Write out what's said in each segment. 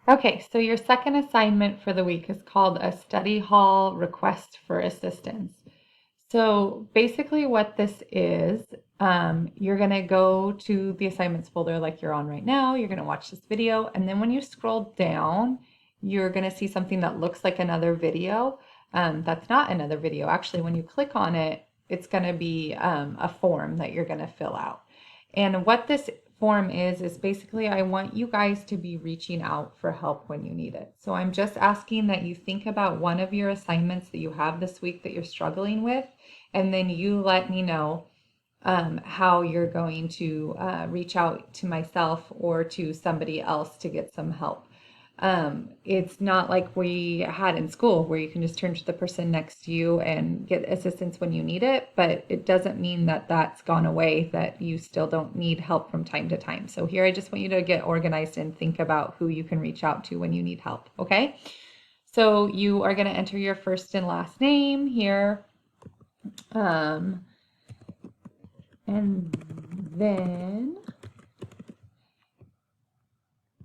Okay, so your second assignment for the week is called a study hall request for assistance. So basically, what this is, you're going to go to the assignments folder like you're on right now. You're going to watch this video. And then when you scroll down, you're going to see something that looks like another video. That's not another video. Actually, when you click on it, it's going to be a form that you're going to fill out. And what this form is basically I want you guys to be reaching out for help when you need it. So I'm just asking that you think about one of your assignments that you have this week that you're struggling with, and then you let me know how you're going to reach out to myself or to somebody else to get some help. It's not like we had in school where you can just turn to the person next to you and get assistance when you need it, but it doesn't mean that that's gone away, that you still don't need help from time to time. So here I just want you to get organized and think about who you can reach out to when you need help, okay? So you are going to enter your first and last name here. And then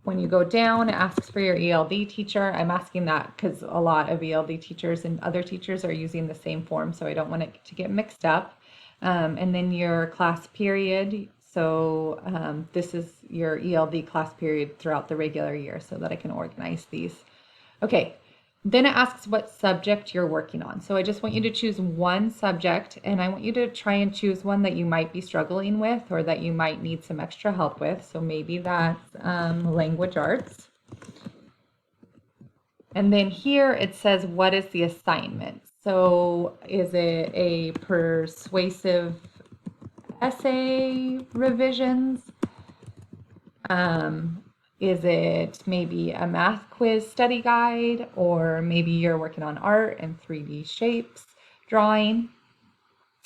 when you go down, it asks for your ELD teacher. I'm asking that because a lot of ELD teachers and other teachers are using the same form, so I don't want it to get mixed up. And then your class period. So this is your ELD class period throughout the regular year so that I can organize these. Okay, then it asks what subject you're working on. So I just want you to choose one subject, and I want you to try and choose one that you might be struggling with or that you might need some extra help with. So maybe that's language arts. And then here it says, what is the assignment? So is it a persuasive essay revisions? Is it maybe a math quiz study guide, or maybe you're working on art and 3D shapes, drawing?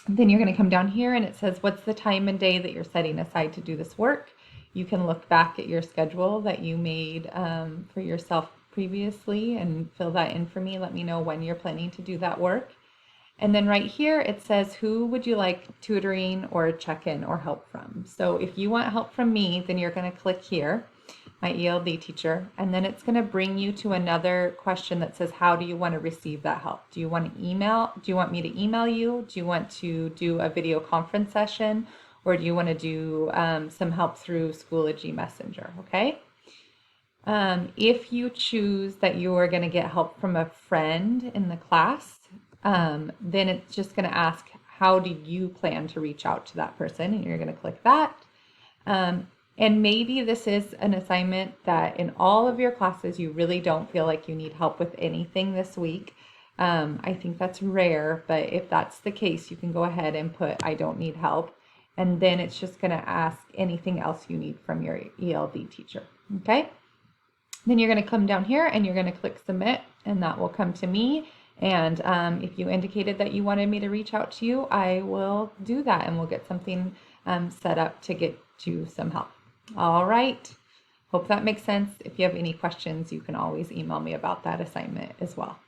Then you're going to come down here and it says, what's the time and day that you're setting aside to do this work? You can look back at your schedule that you made for yourself previously and fill that in for me. Let me know when you're planning to do that work. And then right here, it says, who would you like tutoring or check-in or help from? So if you want help from me, then you're going to click here, my ELD teacher, and then it's going to bring you to another question that says, how do you want to receive that help? Do you want to email? Do you want me to email you? Do you want to do a video conference session? Or do you want to do some help through Schoology Messenger? Okay. If you choose that you are going to get help from a friend in the class, then it's just going to ask, how do you plan to reach out to that person? And you're going to click that. And maybe this is an assignment that in all of your classes, you really don't feel like you need help with anything this week. I think that's rare, but if that's the case, you can go ahead and put, I don't need help. And then it's just going to ask anything else you need from your ELD teacher. Okay. Then you're going to come down here and you're going to click submit, and that will come to me. And if you indicated that you wanted me to reach out to you, I will do that and we'll get something set up to get you some help. All right. Hope that makes sense. If you have any questions, you can always email me about that assignment as well.